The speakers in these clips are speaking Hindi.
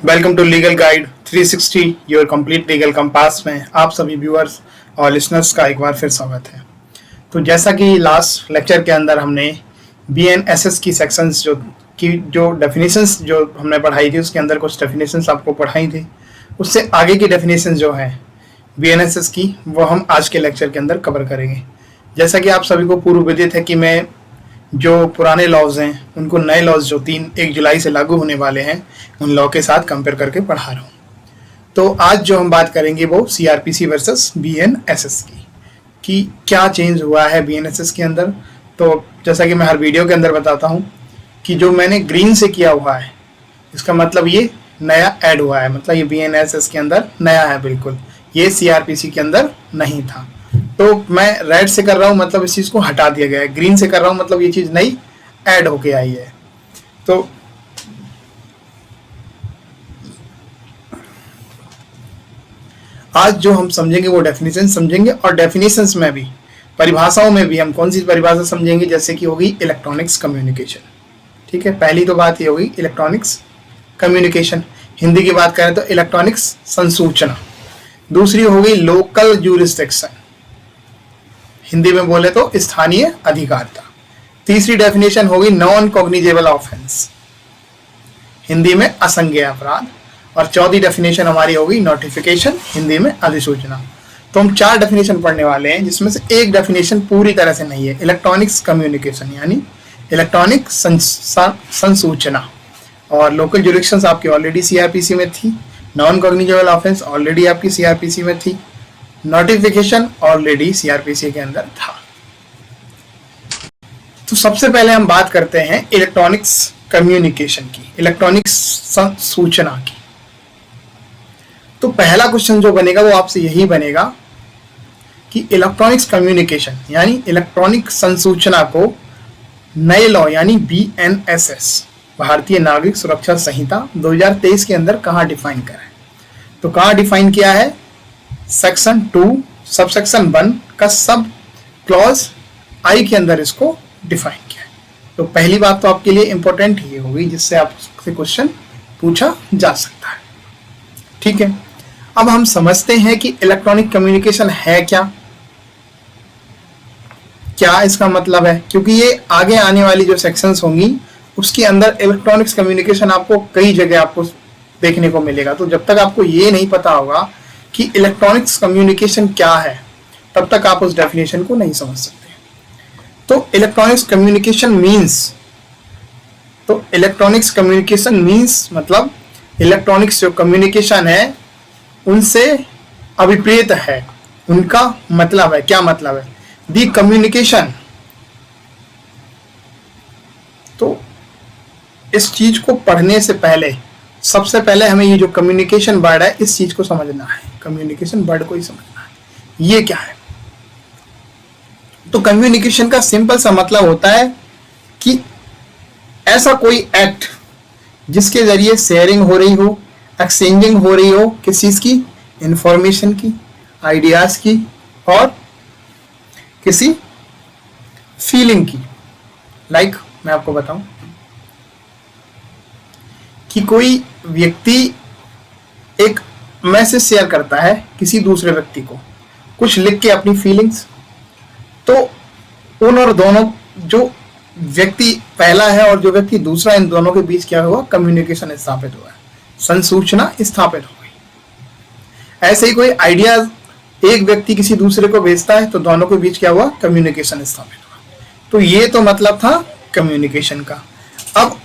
Welcome to legal guide 360 your complete legal compass में आप सभी व्यूअर्स और लिसनर्स का एक बार फिर स्वागत है। तो जैसा कि लास्ट लेक्चर के अंदर हमने BNSS की सेक्शंस जो डेफिनेशंस जो हमने पढ़ाई थी उसके अंदर कुछ डेफिनेशंस आपको पढ़ाई थी, उससे आगे की डेफिनेशंस जो हैं BNSS की वो हम आज के लेक्चर के अंदर कवर करेंगे। जैसा कि आप सभी को पूर्व विदित है कि मैं जो पुराने लॉज हैं उनको नए लॉज जो 1 जुलाई से लागू होने वाले हैं उन लॉ के साथ कंपेयर करके पढ़ा रहा हूँ। तो आज जो हम बात करेंगे वो CRPC वर्सेस BNSS की कि क्या चेंज हुआ है BNSS के अंदर। तो जैसा कि मैं हर वीडियो के अंदर बताता हूँ कि जो मैंने ग्रीन से किया हुआ है इसका मतलब ये नया ऐड हुआ है, मतलब ये BNSS के अंदर नया है, बिल्कुल ये CRPC के अंदर नहीं था। तो मैं रेड से कर रहा हूँ मतलब इस चीज़ को हटा दिया गया है, ग्रीन से कर रहा हूँ मतलब ये चीज़ नई ऐड होके आई है। तो आज जो हम समझेंगे वो डेफिनेशन समझेंगे और डेफिनेशंस में भी परिभाषाओं में भी हम कौन सी परिभाषा समझेंगे, जैसे कि होगी इलेक्ट्रॉनिक्स कम्युनिकेशन। ठीक है, पहली तो बात ये होगी इलेक्ट्रॉनिक्स कम्युनिकेशन, हिंदी की बात करें तो इलेक्ट्रॉनिक्स संसूचना। दूसरी होगी लोकल ज्यूरिसडिक्शन, हिंदी में बोले तो स्थानीय अधिकारिता। तीसरी डेफिनेशन होगी नॉन कॉग्निजेबल ऑफेंस, हिंदी में असंज्ञेय अपराध। और चौथी डेफिनेशन हमारी होगी नोटिफिकेशन, हिंदी में अधिसूचना। तो हम 4 डेफिनेशन पढ़ने वाले हैं जिसमें से एक डेफिनेशन पूरी तरह से नहीं है, इलेक्ट्रॉनिक्स कम्युनिकेशन यानी इलेक्ट्रॉनिक संसूचना। और लोकल ज्यूरिसडिक्शंस आपकी ऑलरेडी CRPC में थी, नॉन कॉग्निजेबल ऑफेंस ऑलरेडी आपकी CRPC में थी, नोटिफिकेशन ऑलरेडी CRPC के अंदर था। तो सबसे पहले हम बात करते हैं इलेक्ट्रॉनिक्स कम्युनिकेशन की, इलेक्ट्रॉनिक्स सूचना की। तो पहला क्वेश्चन जो बनेगा वो आपसे यही बनेगा कि इलेक्ट्रॉनिक्स कम्युनिकेशन यानी इलेक्ट्रॉनिक संसूचना को नए लॉ यानी BNSS भारतीय नागरिक सुरक्षा संहिता 2023 के अंदर कहाँ डिफाइन करा है। तो कहाँ डिफाइन किया है, सेक्शन 2 सबसेक्शन 1 का सब क्लॉज I के अंदर इसको डिफाइन किया है। तो पहली बात तो आपके लिए इंपॉर्टेंट ये होगी जिससे आपसे क्वेश्चन पूछा जा सकता है। ठीक है, अब हम समझते हैं कि इलेक्ट्रॉनिक कम्युनिकेशन है क्या इसका मतलब है, क्योंकि ये आगे आने वाली जो सेक्शंस होंगी उसके अंदर इलेक्ट्रॉनिक्स कम्युनिकेशन आपको कई जगह आपको देखने को मिलेगा। तो जब तक आपको ये नहीं पता होगा कि इलेक्ट्रॉनिक्स कम्युनिकेशन क्या है तब तक आप उस डेफिनेशन को नहीं समझ सकते। तो इलेक्ट्रॉनिक्स कम्युनिकेशन मीन्स मतलब इलेक्ट्रॉनिक्स जो कम्युनिकेशन है उनसे अभिप्रेत है, उनका मतलब है, क्या मतलब है, दी कम्युनिकेशन। तो इस चीज को पढ़ने से पहले सबसे पहले हमें ये जो कम्युनिकेशन वर्ड है इस चीज को समझना है, कम्युनिकेशन वर्ड को ही समझना है ये क्या है। तो कम्युनिकेशन का सिंपल सा मतलब होता है कि ऐसा कोई एक्ट जिसके जरिए शेयरिंग हो रही हो, एक्सचेंजिंग हो रही हो किस चीज की, इंफॉर्मेशन की, आइडियाज की और किसी फीलिंग की। लाइक मैं आपको बताऊं कि कोई व्यक्ति एक मैसेज शेयर करता है किसी दूसरे व्यक्ति को, कुछ लिख के अपनी फीलिंग्स, तो उन और दोनों जो व्यक्ति पहला है और जो व्यक्ति दूसरा, इन दोनों के बीच क्या हुआ, कम्युनिकेशन स्थापित हुआ है, संसूचना स्थापित हो गई। ऐसे ही कोई आइडिया एक व्यक्ति किसी दूसरे को भेजता है तो दोनों के बीच क्या हुआ, कम्युनिकेशन स्थापित हुआ। तो ये तो मतलब था कम्युनिकेशन का। अब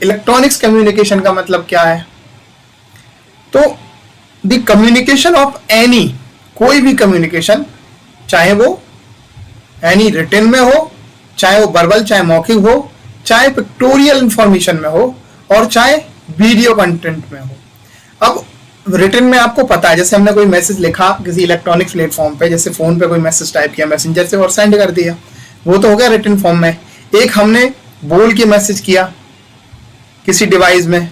इलेक्ट्रॉनिक्स कम्युनिकेशन का मतलब क्या है, तो द कम्युनिकेशन ऑफ एनी, कोई भी कम्युनिकेशन, चाहे वो एनी रिटन में हो, चाहे वो वर्बल चाहे मौखिक हो, चाहे पिक्टोरियल इंफॉर्मेशन में हो और चाहे वीडियो कंटेंट में हो। अब रिटन में आपको पता है, जैसे हमने कोई मैसेज लिखा किसी इलेक्ट्रॉनिक प्लेटफॉर्म पे, जैसे फोन पे कोई मैसेज टाइप किया मैसेंजर से और सेंड कर दिया, वो तो हो गया रिटन फॉर्म में। एक हमने बोल के मैसेज किया किसी डिवाइस में,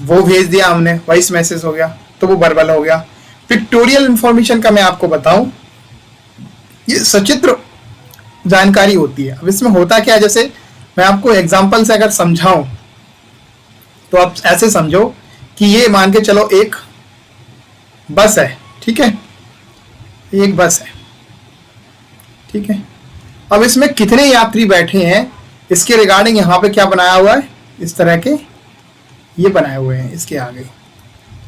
वो भेज दिया हमने, वॉइस मैसेज हो गया, तो वो वर्बल हो गया। पिक्टोरियल इंफॉर्मेशन का मैं आपको बताऊं, ये सचित्र जानकारी होती है। अब इसमें होता क्या है, जैसे मैं आपको एग्जांपल से अगर समझाऊं तो आप ऐसे समझो कि ये मान के चलो एक बस है, ठीक है, एक बस है, ठीक है। अब इसमें कितने यात्री बैठे हैं इसके रिगार्डिंग यहाँ पे क्या बनाया हुआ है, इस तरह के ये बनाए हुए हैं, इसके आगे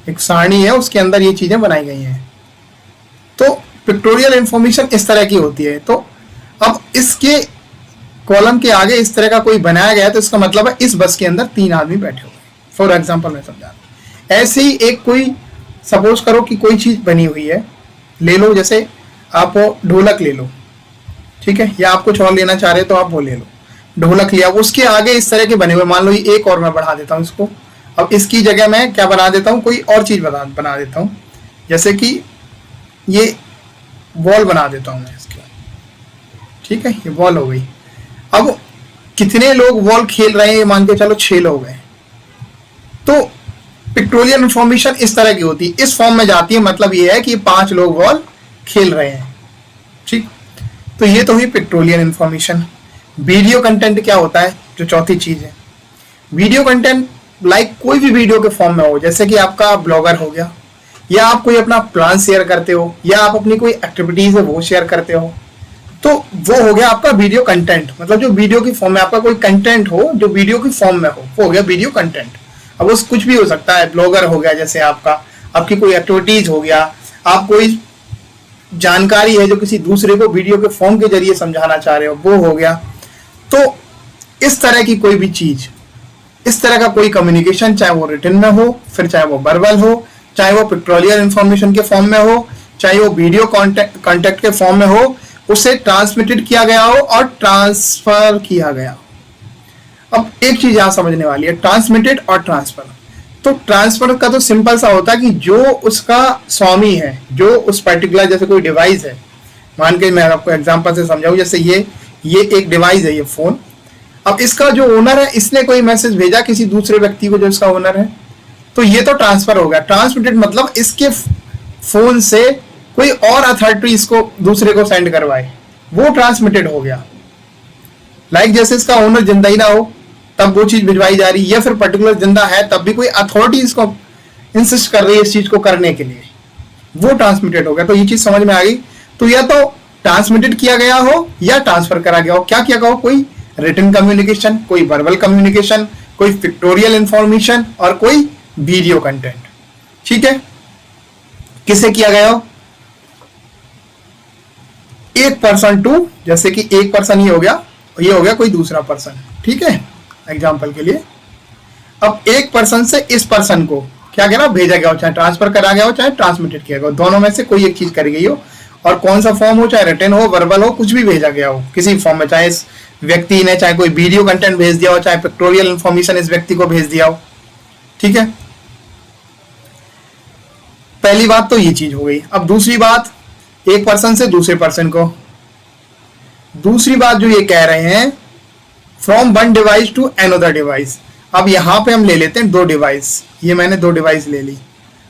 एक सारणी है, उसके अंदर ये चीजें बनाई गई हैं। तो पिक्टोरियल इंफॉर्मेशन इस तरह की होती है। तो अब इसके कॉलम के आगे इस तरह का कोई बनाया गया है, तो इसका मतलब है इस बस के अंदर 3 आदमी बैठे हुए हैं। फॉर एग्जाम्पल मैं समझा रहा हूं। ऐसे ही एक कोई सपोज करो कि कोई चीज बनी हुई है, ले लो, जैसे आप ढोलक ले लो, ठीक है, या आप कुछ और लेना चाह रहे हो तो आप वो ले लो, ढोलक लिया, उसके आगे इस तरह के बने हुए, मान लो ये एक और मैं बढ़ा देता हूँ इसको। अब इसकी जगह मैं क्या बना देता हूँ, कोई और चीज बना देता हूँ, जैसे कि ये वॉल बना देता हूँ मैं इसकी, ठीक है, ये वॉल हो गई। अब कितने लोग वॉल खेल रहे हैं, मान के चलो 6 लोग हैं। तो पिक्टोरियल इंफॉर्मेशन इस तरह की होती है, इस फॉर्म में जाती है, मतलब ये है कि 5 लोग वॉल खेल रहे हैं, ठीक। तो ये तो हुई पिक्टोरियल इंफॉर्मेशन। वीडियो कंटेंट क्या होता है, जो चौथी चीज है, वीडियो कंटेंट लाइक कोई भी वीडियो के फॉर्म में हो, जैसे कि आपका ब्लॉगर हो गया, या आप कोई अपना प्लान शेयर करते हो, या आप अपनी कोई एक्टिविटीज है वो शेयर करते हो, तो वो हो गया आपका वीडियो कंटेंट। मतलब जो वीडियो की फॉर्म में आपका कोई कंटेंट हो जो वीडियो की फॉर्म में हो, वो हो गया वीडियो कंटेंट। अब उस कुछ भी हो सकता है, ब्लॉगर हो गया, जैसे आपकी कोई एक्टिविटीज हो गया, आप कोई जानकारी है जो किसी दूसरे को वीडियो के फॉर्म के जरिए समझाना चाह रहे हो, वो हो गया। तो इस तरह की कोई भी चीज, इस तरह का कोई कम्युनिकेशन, चाहे वो रिटन में हो, फिर चाहे वो वर्बल हो, चाहे वो पिक्टोरियल इंफॉर्मेशन के फॉर्म में हो, चाहे वो वीडियो कॉन्टेक्ट के फॉर्म में हो, उसे ट्रांसमिटेड किया गया हो और ट्रांसफर किया गया हो। अब एक चीज यहां समझने वाली है, ट्रांसमिटेड और ट्रांसफर। तो ट्रांसफर का तो सिंपल सा होता है कि जो उसका स्वामी है, जो उस पर्टिकुलर, जैसे कोई डिवाइस है, मान के मैं आपको एग्जांपल से समझाऊं, जैसे ये एक डिवाइस है, ये फोन। अब इसका जो ओनर है, इसने कोई मैसेज भेजा किसी दूसरे व्यक्ति को जो इसका ओनर है, तो ये तो ट्रांसफर हो गया। ट्रांसमिटेड मतलब इसके फोन से कोई और अथॉरिटी इसको दूसरे को सेंड करवाए, वो ट्रांसमिटेड हो गया। लाइक जैसे इसका ओनर जिंदा ही ना हो तब वो चीज भिजवाई जा रही, या फिर पर्टिकुलर जिंदा है तब भी कोई अथॉरिटी इसको इंसिस्ट कर रही है इस चीज को करने के लिए, वो ट्रांसमिटेड हो गया। तो ये चीज समझ में आ गई। तो या तो ट्रांसमिटेड किया गया हो या ट्रांसफर करा गया हो। क्या किया गया हो, कोई रिटन कम्युनिकेशन, कोई वर्बल कम्युनिकेशन, कोई पिक्टोरियल इंफॉर्मेशन और कोई वीडियो कंटेंट, ठीक है। किसे किया गया हो, एक पर्सन टू, जैसे कि एक पर्सन ही हो गया, ये हो गया कोई दूसरा पर्सन, ठीक है, एग्जाम्पल के लिए। अब एक पर्सन से इस पर्सन को क्या कहना, भेजा गया हो, चाहे ट्रांसफर करा गया हो, चाहे ट्रांसमिटेड किया गया हो, दोनों में से कोई एक चीज करी गई हो, और कौन सा फॉर्म हो, चाहे रिटन हो, वर्बल हो, कुछ भी भेजा गया हो किसी फॉर्म में, चाहे इस व्यक्ति ने चाहे कोई वीडियो कंटेंट भेज दिया हो, चाहे पिक्टोरियल इंफॉर्मेशन इस व्यक्ति को भेज दिया हो, ठीक है। पहली बात तो ये चीज हो गई। अब दूसरी बात, एक पर्सन से दूसरे पर्सन को, दूसरी बात जो ये कह रहे हैं, from one device to another device. अब यहां पे हम ले लेते हैं 2 डिवाइस, ये मैंने 2 डिवाइस ले ली।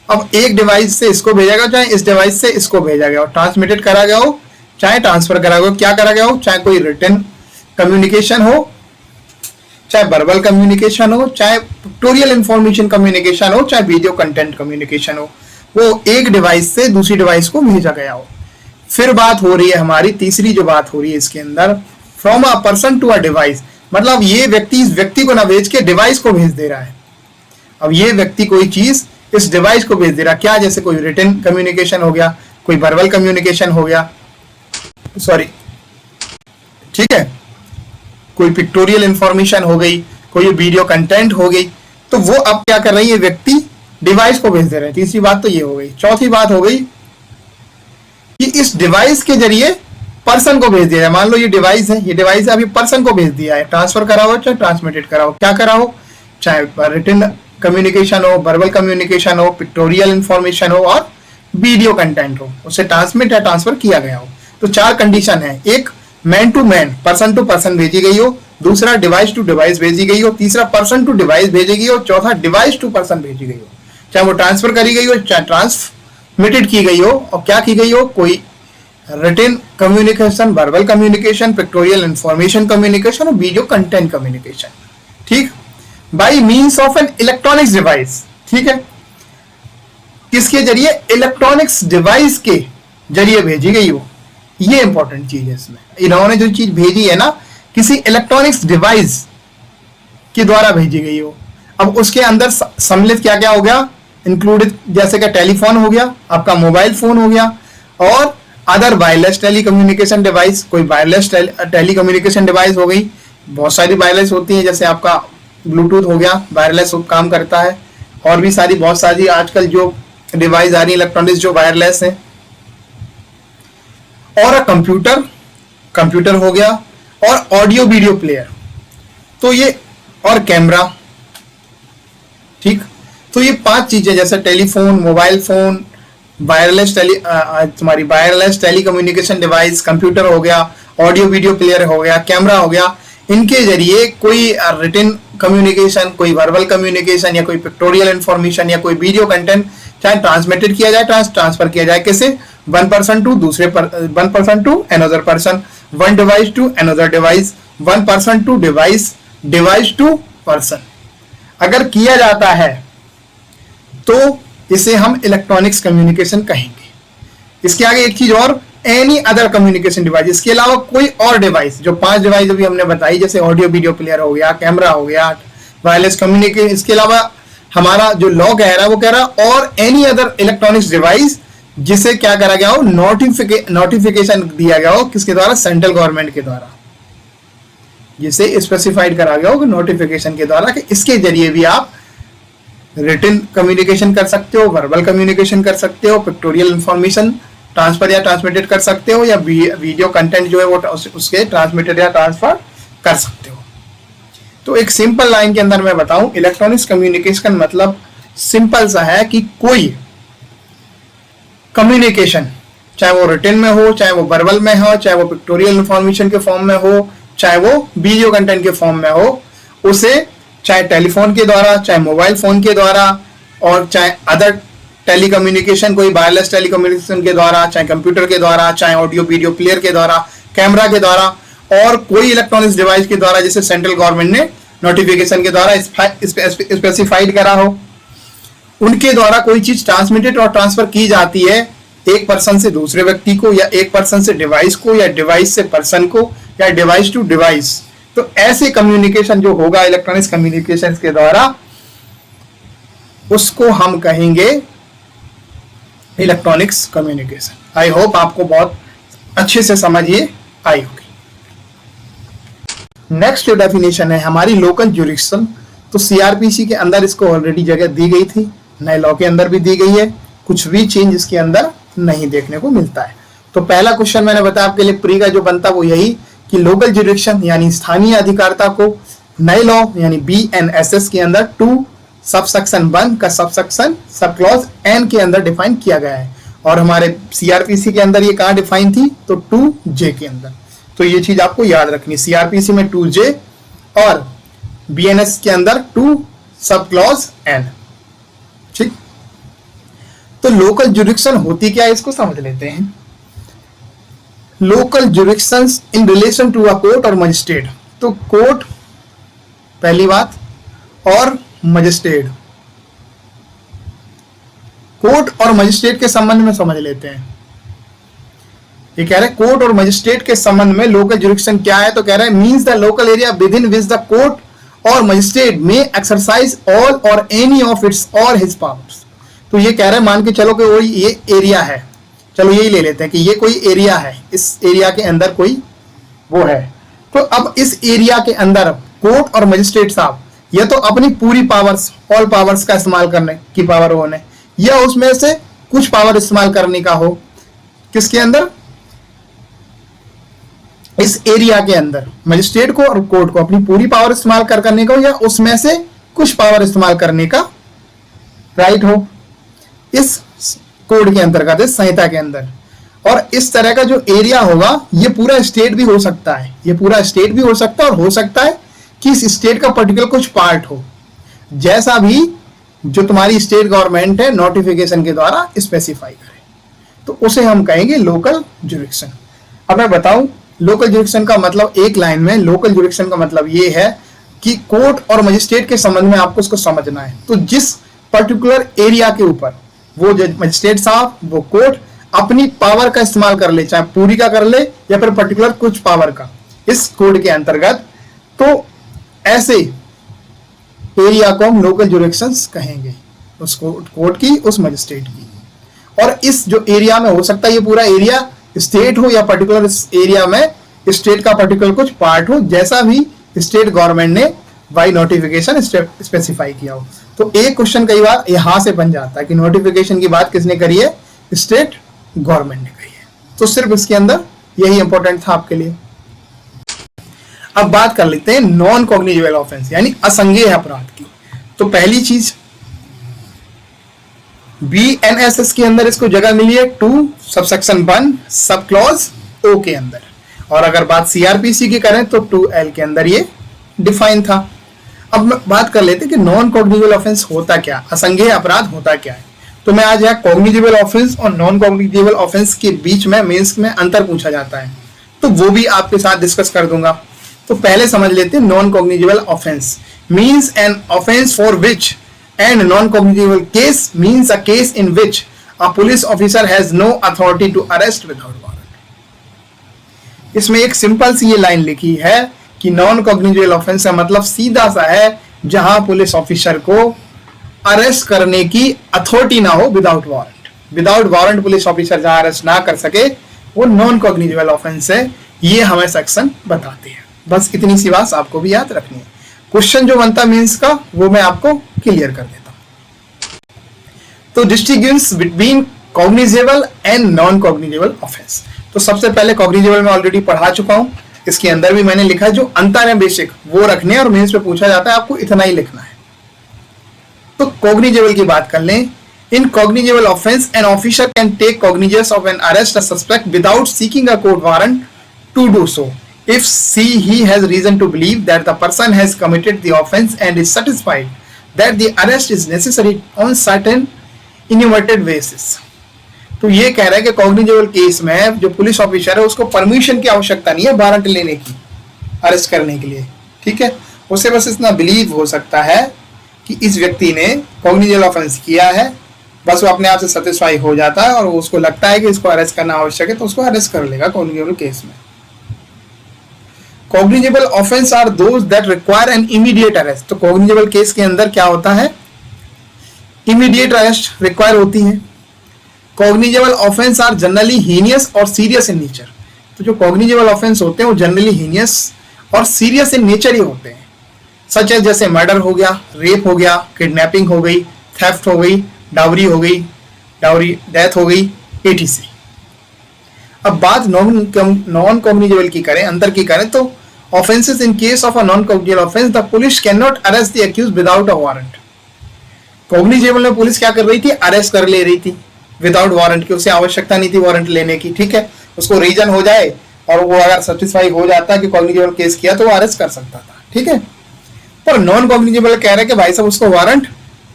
अब एक डिवाइस से इसको भेजा गया, चाहे इस डिवाइस से इसको भेजा गया हो, ट्रांसमिटेड करा गया हो, चाहे ट्रांसफर करा गया हो, क्या करा गया हो, चाहे कोई रिटन कम्युनिकेशन हो, चाहे वर्बल कम्युनिकेशन हो, चाहे पिक्टोरियल इंफॉर्मेशन कम्युनिकेशन हो, चाहे वीडियो कंटेंट कम्युनिकेशन हो, वो एक डिवाइस से दूसरी डिवाइस को भेजा गया हो। फिर बात हो रही है हमारी तीसरी जो बात हो रही है इसके अंदर, from a person to a device. मतलब ये व्यक्ति इस व्यक्ति को ना भेज के डिवाइस को भेज दे रहा है। अब ये व्यक्ति कोई चीज इस डिवाइस को भेज दे रहा है, क्या, जैसे कोई रिटन कम्युनिकेशन हो गया, कोई वर्बल कम्युनिकेशन हो गया, सॉरी, ठीक है, कोई पिक्टोरियल इंफॉर्मेशन हो गई, कोई वीडियो कंटेंट हो गई, तो वो अब क्या कर रही है, व्यक्ति डिवाइस को भेज दे रहे हैं। तीसरी बात तो ये हो गई। चौथी बात हो गई कि इस डिवाइस के जरिए पर्सन को भेज दिया है। मान लो ये डिवाइस है, अभी पर्सन को भेज दिया है, ट्रांसफर करा हो चाहे ट्रांसमिटेड करा हो, क्या करा हो, चाहे रिटन कम्युनिकेशन हो, वर्बल कम्युनिकेशन हो, पिक्टोरियल इंफॉर्मेशन हो और वीडियो कंटेंट हो, उसे ट्रांसमिट या ट्रांसफर किया गया हो। तो 4 कंडीशन है, एक man to man, person to person भेजी गई हो, दूसरा डिवाइस टू डिवाइस भेजी गई हो, तीसरा पर्सन टू डिवाइस भेजी गई हो, चौथा डिवाइस टू पर्सन भेजी गई हो, चाहे वो ट्रांसफर करी गई हो, चाहे ट्रांसमिटेड की गई हो, और क्या की गई हो, कोई written communication, verbal communication, pictorial information communication और वीडियो कंटेंट कम्युनिकेशन, ठीक, by means of an electronics device. ठीक है, किसके जरिए? इलेक्ट्रॉनिक्स डिवाइस के जरिए भेजी गई हो। ये इंपॉर्टेंट चीज है इसमें, इन्होंने जो चीज भेजी है ना, किसी इलेक्ट्रॉनिक्स डिवाइस के द्वारा भेजी गई हो। अब उसके अंदर सम्मिलित क्या क्या हो गया? इंक्लूडेड, जैसे कि टेलीफोन हो गया, आपका मोबाइल फोन हो गया, और अदर वायरलेस टेलीकम्युनिकेशन डिवाइस, कोई वायरलेस टेलीकम्युनिकेशन डिवाइस हो गई, बहुत सारी वायरलेस होती है, जैसे आपका ब्लूटूथ हो गया, वायरलेस काम करता है, और भी सारी बहुत सारी आजकल जो डिवाइस आ रही है इलेक्ट्रॉनिक्स जो वायरलेस है, और कंप्यूटर, कंप्यूटर हो गया, और ऑडियो वीडियो प्लेयर, तो ये, और कैमरा, ठीक। तो ये 5 चीजें, जैसे टेलीफोन, मोबाइल फोन, तुम्हारी वायरलेस टेलीकम्युनिकेशन डिवाइस, कंप्यूटर हो गया, ऑडियो वीडियो प्लेयर हो गया, कैमरा हो गया, इनके जरिए कोई रिटन कम्युनिकेशन, कोई वर्बल कम्युनिकेशन, या कोई पिक्टोरियल इंफॉर्मेशन, या कोई वीडियो कंटेंट चाहे ट्रांसमिटेड किया जाए, ट्रांसफर किया जाए, कैसे? One person to another person, one device to another device, one person to device, device to person, अगर किया जाता है तो इसे हम इलेक्ट्रॉनिक्स कम्युनिकेशन कहेंगे। इसके आगे एक चीज और, एनी अदर कम्युनिकेशन डिवाइस, इसके अलावा कोई और डिवाइस, जो 5 डिवाइस अभी हमने बताई, जैसे ऑडियो वीडियो प्लेयर हो गया, कैमरा हो गया, वायरलेस कम्युनिकेशन, इसके अलावा हमारा जो लॉ कह रहा है वो कह रहा है और एनी अदर इलेक्ट्रॉनिक्स डिवाइस जिसे क्या करा गया हो? नोटिफिकेशन दिया गया हो, किसके द्वारा? सेंट्रल गवर्नमेंट के द्वारा, जिसे स्पेसिफाइड करा गया हो नोटिफिकेशन के द्वारा, कि इसके जरिए भी आप रिटन कम्युनिकेशन कर सकते हो, वर्बल कम्युनिकेशन कर सकते हो, पिक्टोरियल इंफॉर्मेशन ट्रांसफर या ट्रांसमिटेड कर सकते हो, या वीडियो कंटेंट जो है वो उसके ट्रांसमिटेड या ट्रांसफर कर सकते हो। तो एक सिंपल लाइन के अंदर मैं बताऊं, इलेक्ट्रॉनिक्स कम्युनिकेशन मतलब सिंपल सा है कि कोई कम्युनिकेशन, चाहे वो रिटन में हो, चाहे वो वर्बल में हो, चाहे वो पिक्टोरियल इंफॉर्मेशन के फॉर्म में हो, चाहे वो वीडियो कंटेंट के फॉर्म में हो, उसे चाहे टेलीफोन के द्वारा, चाहे मोबाइल फोन के द्वारा, और चाहे अदर टेलीकम्युनिकेशन, कोई वायरलेस टेलीकम्युनिकेशन के द्वारा, चाहे कंप्यूटर के द्वारा, चाहे ऑडियो वीडियो प्लेयर के द्वारा, कैमरा के द्वारा, और कोई इलेक्ट्रॉनिक्स डिवाइस के द्वारा जिसे सेंट्रल गवर्नमेंट ने नोटिफिकेशन के द्वारा स्पेसिफाइड करा हो, उनके द्वारा कोई चीज ट्रांसमिटेड और ट्रांसफर की जाती है एक पर्सन से दूसरे व्यक्ति को, या एक पर्सन से डिवाइस को, या डिवाइस से पर्सन को, या डिवाइस टू डिवाइस। तो ऐसे कम्युनिकेशन जो होगा इलेक्ट्रॉनिक्स कम्युनिकेशन के द्वारा, उसको हम कहेंगे इलेक्ट्रॉनिक्स कम्युनिकेशन। आई होप आपको बहुत अच्छे से समझ ये आई होगी। नेक्स्ट जो डेफिनेशन है हमारी लोकल ज्यूरिडिक्शन, तो सीआरपीसी के अंदर इसको ऑलरेडी जगह दी गई थी, नए लॉ के अंदर भी दी गई है, कुछ भी चेंज इसके अंदर नहीं देखने को मिलता है। तो पहला क्वेश्चन मैंने बताया आपके लिए प्री का जो बनता वो यही कि लोकल ज्यूरिडिक्शन यानी स्थानीय अधिकारिता को नए लॉ यानी BNSS के अंदर 2 सबसेक्शन 1 का सबसेक्शन सब क्लॉज N के अंदर डिफाइन किया गया है, और हमारे सीआरपीसी के अंदर ये कहाँ डिफाइन थी? तो 2J के अंदर। तो ये चीज आपको याद रखनी, सीआरपीसी में 2J और BNS के अंदर 2 सब क्लॉज N, ठीक। तो लोकल ज्यूरिडिक्शन होती क्या है इसको समझ लेते हैं। Local jurisdictions in relation to a court और मजिस्ट्रेट, तो कोर्ट पहली बात, और मजिस्ट्रेट, कोर्ट और मजिस्ट्रेट के संबंध में समझ लेते हैं। ये कह रहे हैं कोर्ट और मजिस्ट्रेट के संबंध में लोकल ज्यूरिडिक्शन क्या है, तो कह रहे हैं means the local area with in which the court और मजिस्ट्रेट में एक्सरसाइज ऑल और एनी ऑफ इट्स और हिज पावर्स। तो ये कह रहे हैं मान के चलो कि वो ये एरिया है, चलो यही ले लेते हैं कि ये कोई एरिया है, इस एरिया के अंदर कोई वो है। तो अब इस एरिया के अंदर कोर्ट और मजिस्ट्रेट साहब ये तो अपनी पूरी पावर्स, ऑल पावर्स का इस्तेमाल करने की पावर होने, या उसमें से कुछ पावर इस्तेमाल करने का हो, किसके अंदर? इस एरिया के अंदर मजिस्ट्रेट को और कोर्ट को अपनी पूरी पावर इस्तेमाल करने का हो, या उसमें से कुछ पावर इस्तेमाल करने का राइट हो इस कोड के अंतर्गत, इस संहिता के अंदर। और इस तरह का जो एरिया होगा ये पूरा स्टेट भी हो सकता है, ये पूरा स्टेट भी हो सकता है, और हो सकता है कि इस स्टेट का पर्टिकुलर कुछ पार्ट हो, जैसा भी जो तुम्हारी स्टेट गवर्नमेंट है नोटिफिकेशन के द्वारा स्पेसिफाई करे, तो उसे हम कहेंगे लोकल ज्यूरिडिक्शन। अब मैं बताऊं लोकल ज्यूरिडिक्शन का मतलब, एक लाइन में लोकल ज्यूरिडिक्शन का मतलब ये है कि कोर्ट और मजिस्ट्रेट के संबंध में आपको इसको समझना है। तो जिस पर्टिकुलर एरिया के ऊपर वो मजिस्ट्रेट साहब, वो कोर्ट अपनी पावर का इस्तेमाल कर ले, चाहे पूरी का कर ले या फिर पर्टिकुलर कुछ पावर का इस कोड के अंतर्गत, तो ऐसे एरिया को हम लोकल जुरिडिक्शंस कहेंगे, उस कोर्ट की, उस मजिस्ट्रेट की। और इस जो एरिया में हो सकता है ये पूरा एरिया स्टेट हो या पर्टिकुलर इस एरिया में स्टेट का पर्टिकुलर कुछ पार्ट हो, जैसा भी स्टेट गवर्नमेंट ने बाई नोटिफिकेशन स्पेसिफाई किया हो। तो एक क्वेश्चन कई बार यहां से बन जाता है कि नोटिफिकेशन की बात किसने करी है, स्टेट गवर्नमेंट ने करी है। तो सिर्फ इसके अंदर यही इंपॉर्टेंट था आपके लिए। अब बात कर लेते हैं नॉन कॉग्निजेबल ऑफेंस यानी असंज्ञेय अपराध की। तो पहली चीज BNSS के अंदर इसको जगह मिली है 2 सबसेक्शन 1 सब क्लॉज O के अंदर, और अगर बात CRPC की करें तो 2L के अंदर ये डिफाइन था। अब बात कर लेते हैं कि नॉन कॉग्निजेबल ऑफेंस होता क्या, असंज्ञेय अपराध होता क्या है। तो मैं आज यहाँ कॉग्निजेबल ऑफेंस और नॉन कॉग्निजेबल ऑफेंस के बीच में मेंस में अंतर पूछा जाता है, तो वो भी आपके साथ डिस्कस कर दूंगा। तो पहले समझ लेते हैं non cognizable offence means an offence for which and non cognizable case means a case in which a police officer has no authority to arrest without warrant. इसमें एक सिंपल सी ये लाइन लिखी है कि नॉन कॉग्निजेबल ऑफेंस का मतलब सीधा सा है जहां पुलिस ऑफिसर को अरेस्ट करने की अथॉरिटी ना हो without warrant. Without warrant police officer जहां अरेस्ट ना कर सके वो नॉन कॉग्निजेबल ऑफेंस है, ये हमें सेक्शन बताते हैं। बस इतनी सी बात आपको भी याद रखनी है। क्वेश्चन जो बनता मींस का वो मैं आपको क्लियर कर देता हूं। तो distinguish between cognizable and non cognizable offence. तो सबसे पहले कॉग्निजेबल में ऑलरेडी पढ़ा चुका हूं, इसके अंदर भी मैंने लिखा जो अंतर है बेसिक वो रखने, और मेंस पे पूछा जाता है आपको इतना ही लिखना है। तो कॉग्निजेबल की बात कर लें। In cognizable offence an officer can take cognizance of an arrest a suspect without seeking a court warrant to do so if he has reason to believe that the person has committed the offense and is satisfied that the arrest is necessary on certain enumerated basis। तो ये कह रहा है कि कॉग्निजेबल केस में जो पुलिस ऑफिसर है उसको परमिशन की आवश्यकता नहीं है वारंट लेने की अरेस्ट करने के लिए, ठीक है। उसे बस इतना बिलीव हो सकता है कि इस व्यक्ति ने कॉग्निजेबल ऑफेंस किया है, बस वो अपने आप से सेटिस्फाई हो जाता है और उसको लगता है कि इसको अरेस्ट करना आवश्यक है तो उसको अरेस्ट कर लेगा कॉग्निजेबल केस में। Cognizable offence are those that require an immediate arrest. तो कॉग्निजेबल केस के अंदर क्या होता है, इमीडिएट अरेस्ट रिक्वायर होती है। Cognizable offence are generally heinous और सीरियस इन नेचर। तो जो कॉग्निजेबल ऑफेंस होते हैं वो जनरली हीनियस और सीरियस इन नेचर ही होते हैं, सच है जैसे मर्डर हो गया, रेप हो गया, किडनैपिंग हो गई, थेफ्ट हो गई, डाउरी हो गई, डाउरी डेथ हो गई, etc। अब बात नॉन कॉग्निजेबल की करें, अंतर की करें, तो offences in case of a non cognizable offence the police can not arrest the accused without a warrant. Cognizable में पुलिस क्या कर रही थी, अरेस्ट कर ले रही थी विदाउट वारंट की, उसे आवश्यकता नहीं थी वारंट लेने की, ठीक है। उसको रीजन हो जाए और वो अगर सेटिस्फाई हो जाता कि कॉग्निजेबल केस किया तो वो अरेस्ट कर सकता था, ठीक है। पर नॉन कॉग्निजेबल कह रहे हैं कि भाई साहब उसको वारंट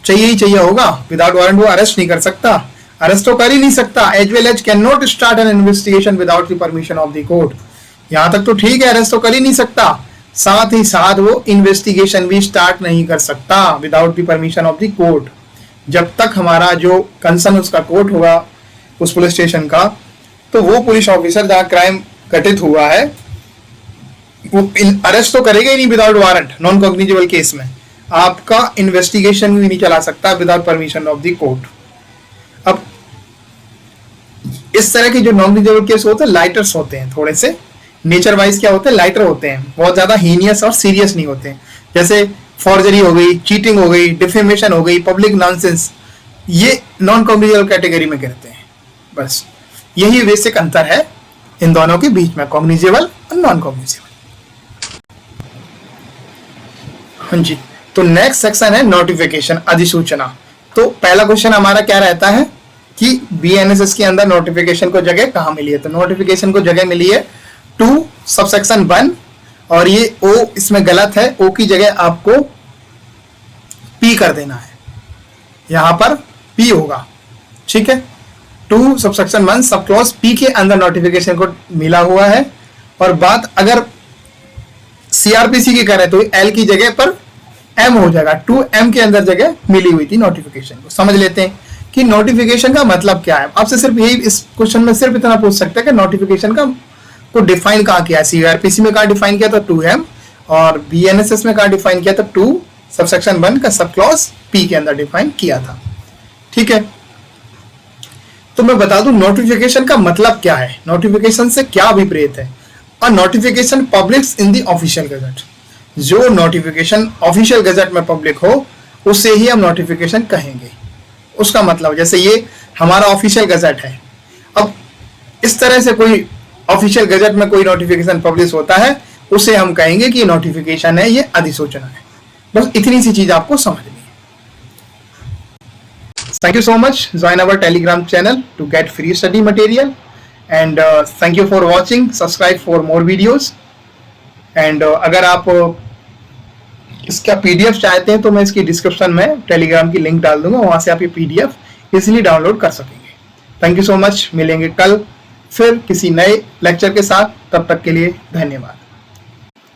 चाहिए ही चाहिए होगा, विदाउट वारंट वो अरेस्ट नहीं कर सकता, अरेस्ट तो कर ही नहीं सकता। As well as can not start an investigation without the permission of the court. यहां तक तो ठीक है, अरेस्ट तो कर ही नहीं सकता, साथ ही साथ वो इन्वेस्टिगेशन भी स्टार्ट नहीं कर सकता without the permission of the court. जब तक हमारा जो कंसर्न उसका कोर्ट होगा उस पुलिस स्टेशन का, तो वो पुलिस ऑफिसर जहां क्राइम घटित हुआ है वो अरेस्ट तो करेगा ही नहीं without warrant. Non cognizable case में आपका इन्वेस्टिगेशन भी नहीं चला सकता without permission of the court. अब इस तरह के जो नॉन कॉग्निजेबल केस होते हैं लाइटर्स होते हैं, थोड़े से नेचर वाइज क्या होते हैं, लाइटर होते हैं, बहुत ज्यादा हीनियस और सीरियस नहीं होते हैं। जैसे फॉर्जरी हो गई, चीटिंग हो गई, डिफेमेशन हो गई, पब्लिक नॉनसेंस, ये नॉन कॉग्निजेबल कैटेगरी में गिरते हैं। बस यही बेसिक अंतर है इन दोनों के बीच में, कॉग्निजेबल और नॉन कॉग्निजेबल। हाँ जी, तो नेक्स्ट सेक्शन है नोटिफिकेशन, अधिसूचना। तो पहला क्वेश्चन हमारा क्या रहता है कि BNSS के अंदर नोटिफिकेशन को जगह कहां मिली है। तो नोटिफिकेशन को जगह मिली है 2 सबसेक्शन 1, और ये O इसमें गलत है, O की जगह आपको P कर देना है, यहां पर P होगा, ठीक है। 2 सबसेक्शन 1 सब क्लॉज P के अंदर नोटिफिकेशन को मिला हुआ है। और बात अगर CRPC की करें तो L की जगह पर m हो जाएगा, 2m के अंदर जगह मिली हुई थी नोटिफिकेशन को। समझ लेते हैं कि नोटिफिकेशन का मतलब क्या है। आपसे सिर्फ यही इस क्वेश्चन में सिर्फ इतना पूछ सकते हैं कि नोटिफिकेशन का को डिफाइन कहाँ किया, सीआरपीसी में कहाँ डिफाइन किया था 2m, और बीएनएसएस में कहाँ डिफाइन किया था 2 सबसेक्शन 1 का सब क्लॉज p के अंदर डिफाइन किया था। ठीक है, तो मैं बता दूं नोटिफिकेशन का मतलब क्या है, नोटिफिकेशन से क्या अभिप्रेत है। और notification publish in the official gazette, जो नोटिफिकेशन ऑफिशियल गजट में पब्लिक हो उसे ही हम नोटिफिकेशन कहेंगे। उसका मतलब जैसे ये हमारा ऑफिशियल गजट है, अब इस तरह से कोई ऑफिशियल गजट में कोई नोटिफिकेशन पब्लिश होता है उसे हम कहेंगे कि ये नोटिफिकेशन है, ये अधिसूचना है। बस इतनी सी चीज आपको समझनी है। Thank you so much. Join our Telegram channel to get free study material, and thank you for watching. Subscribe for more videos. And अगर आप इसका PDF चाहते हैं तो मैं इसकी डिस्क्रिप्शन में टेलीग्राम की लिंक डाल दूंगा, वहां से आप ये PDF इजीली डाउनलोड कर सकेंगे। Thank you so much. मिलेंगे कल फिर किसी नए लेक्चर के साथ, तब तक के लिए धन्यवाद।